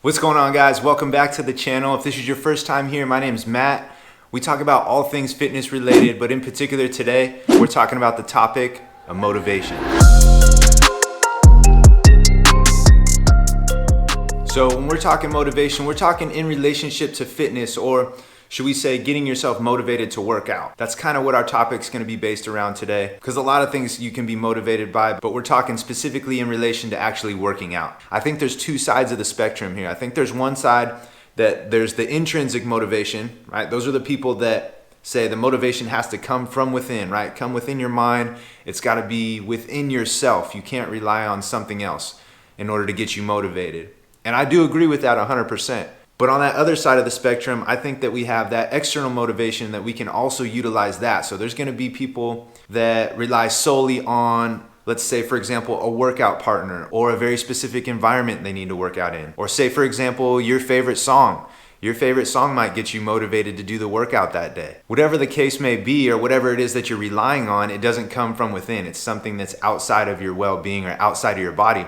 What's going on, guys? Welcome back to the channel. If this is your first time here, my name is Matt. We talk about all things fitness related, but in particular today, we're talking about the topic of motivation. So when we're talking motivation, we're talking in relationship to fitness, or should we say getting yourself motivated to work out. That's kind of what our topic's going to be based around today, because a lot of things you can be motivated by, but we're talking specifically in relation to actually working out. I think there's two sides of the spectrum here. I think there's one side that there's the intrinsic motivation, right? Those are the people that say the motivation has to come from within, right? Come within your mind. It's got to be within yourself. You can't rely on something else in order to get you motivated. And I do agree with that 100%. But on that other side of the spectrum, I think that we have that external motivation that we can also utilize that. So there's going to be people that rely solely on, let's say, for example, a workout partner or a very specific environment they need to work out in. Or say, for example, your favorite song. Your favorite song might get you motivated to do the workout that day. Whatever the case may be, or whatever it is that you're relying on, it doesn't come from within. It's something that's outside of your well-being or outside of your body,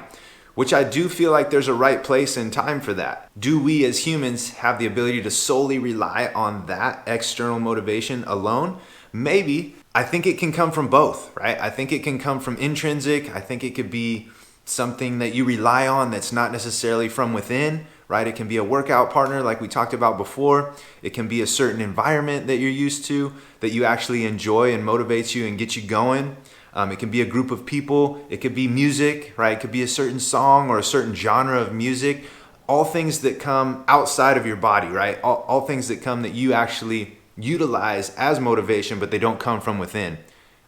which I do feel like there's a right place and time for that. Do we as humans have the ability to solely rely on that external motivation alone? Maybe. I think it can come from both, right? I think it can come from intrinsic. I think it could be something that you rely on that's not necessarily from within, right? It can be a workout partner like we talked about before. It can be a certain environment that you're used to, that you actually enjoy and motivates you and gets you going. It can be a group of people. It could be music, right? It could be a certain song or a certain genre of music. All things that come outside of your body, right? All things that come that you actually utilize as motivation, but they don't come from within.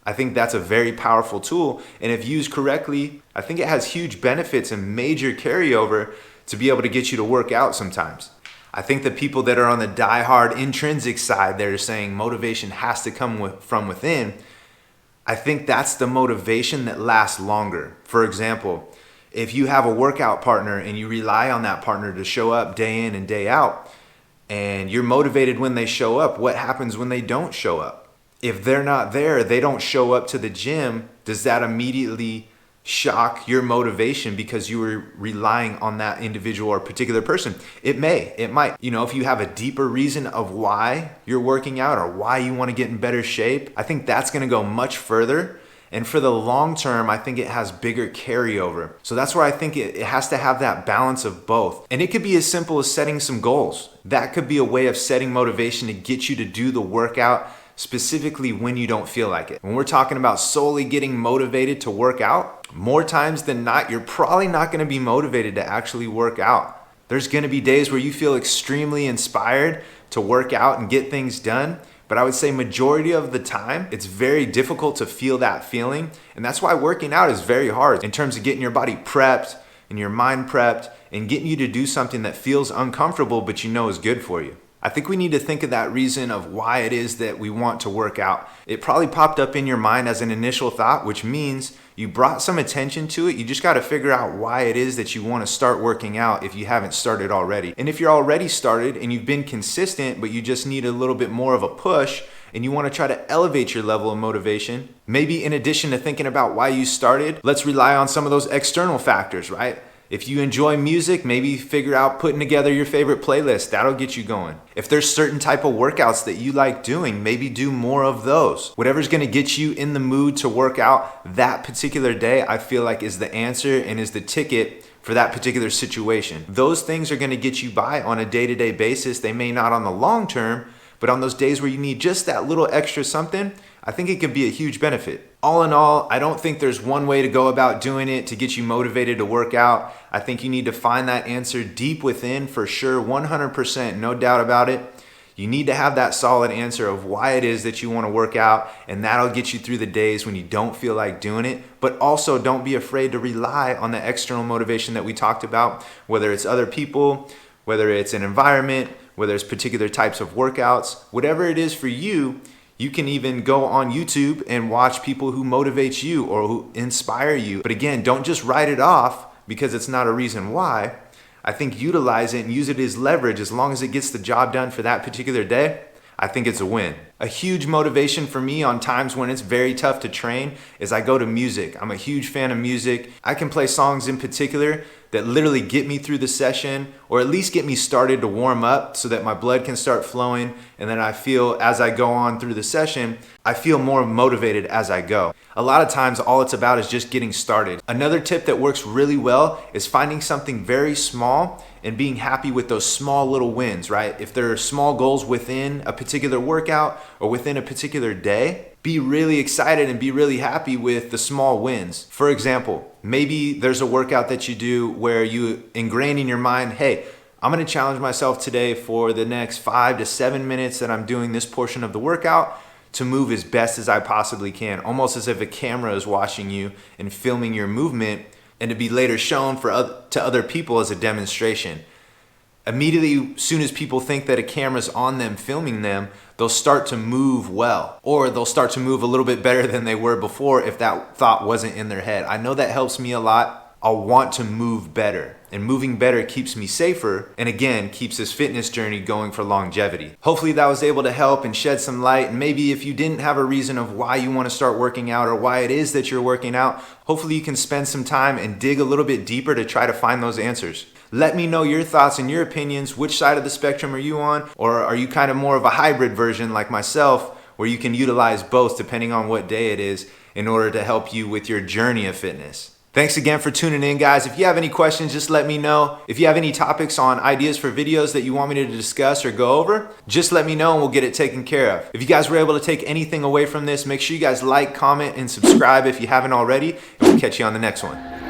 I think that's a very powerful tool. And if used correctly, I think it has huge benefits and major carryover to be able to get you to work out sometimes. I think the people that are on the diehard intrinsic side, they're saying motivation has to come from within. I think that's the motivation that lasts longer. For example, if you have a workout partner and you rely on that partner to show up day in and day out, and you're motivated when they show up, what happens when they don't show up? If they're not there, they don't show up to the gym, does that immediately shock your motivation because you were relying on that individual or particular person? It might. If you have a deeper reason of why you're working out or why you want to get in better shape, I think that's going to go much further. And for the long term, I think it has bigger carryover. So that's where I think it has to have that balance of both. And it could be as simple as setting some goals. That could be a way of setting motivation to get you to do the workout specifically when you don't feel like it. When we're talking about solely getting motivated to work out, more times than not, you're probably not going to be motivated to actually work out. There's going to be days where you feel extremely inspired to work out and get things done. But I would say majority of the time, it's very difficult to feel that feeling. And that's why working out is very hard in terms of getting your body prepped and your mind prepped and getting you to do something that feels uncomfortable, but you know is good for you. I think we need to think of that reason of why it is that we want to work out. It probably popped up in your mind as an initial thought, which means you brought some attention to it. You just got to figure out why it is that you want to start working out if you haven't started already. And if you're already started and you've been consistent, but you just need a little bit more of a push and you want to try to elevate your level of motivation, maybe in addition to thinking about why you started, let's rely on some of those external factors, right? If you enjoy music, maybe figure out putting together your favorite playlist. That'll get you going. If there's certain type of workouts that you like doing, maybe do more of those. Whatever's going to get you in the mood to work out that particular day, I feel like is the answer and is the ticket for that particular situation. Those things are going to get you by on a day-to-day basis. They may not on the long term, but on those days where you need just that little extra something, I think it could be a huge benefit. All in all, I don't think there's one way to go about doing it to get you motivated to work out. I think you need to find that answer deep within for sure, 100%, no doubt about it. You need to have that solid answer of why it is that you want to work out, and that'll get you through the days when you don't feel like doing it. But also don't be afraid to rely on the external motivation that we talked about, whether it's other people, whether it's an environment, whether it's particular types of workouts, whatever it is for you. You can even go on YouTube and watch people who motivate you or who inspire you. But again, don't just write it off because it's not a reason why. I think utilize it and use it as leverage. As long as it gets the job done for that particular day, I think it's a win. A huge motivation for me on times when it's very tough to train is I go to music. I'm a huge fan of music. I can play songs in particular that literally get me through the session, or at least get me started to warm up so that my blood can start flowing. And then I feel, as I go on through the session, I feel more motivated as I go. A lot of times all it's about is just getting started. Another tip that works really well is finding something very small and being happy with those small little wins, right? If there are small goals within a particular workout or within a particular day, be really excited and be really happy with the small wins. For example, maybe there's a workout that you do where you ingrain in your mind, hey, I'm gonna challenge myself today for the next 5 to 7 minutes that I'm doing this portion of the workout to move as best as I possibly can, almost as if a camera is watching you and filming your movement, and to be later shown to other people as a demonstration. Immediately, as soon as people think that a camera's on them filming them, they'll start to move well, or they'll start to move a little bit better than they were before if that thought wasn't in their head. I know that helps me a lot. I'll want to move better, and moving better keeps me safer, and again, keeps this fitness journey going for longevity. Hopefully that was able to help and shed some light, and maybe if you didn't have a reason of why you want to start working out or why it is that you're working out, hopefully you can spend some time and dig a little bit deeper to try to find those answers. Let me know your thoughts and your opinions. Which side of the spectrum are you on? Or are you kind of more of a hybrid version like myself, where you can utilize both depending on what day it is in order to help you with your journey of fitness? Thanks again for tuning in, guys. If you have any questions, just let me know. If you have any topics on ideas for videos that you want me to discuss or go over, just let me know and we'll get it taken care of. If you guys were able to take anything away from this, make sure you guys like, comment, and subscribe if you haven't already, and we'll catch you on the next one.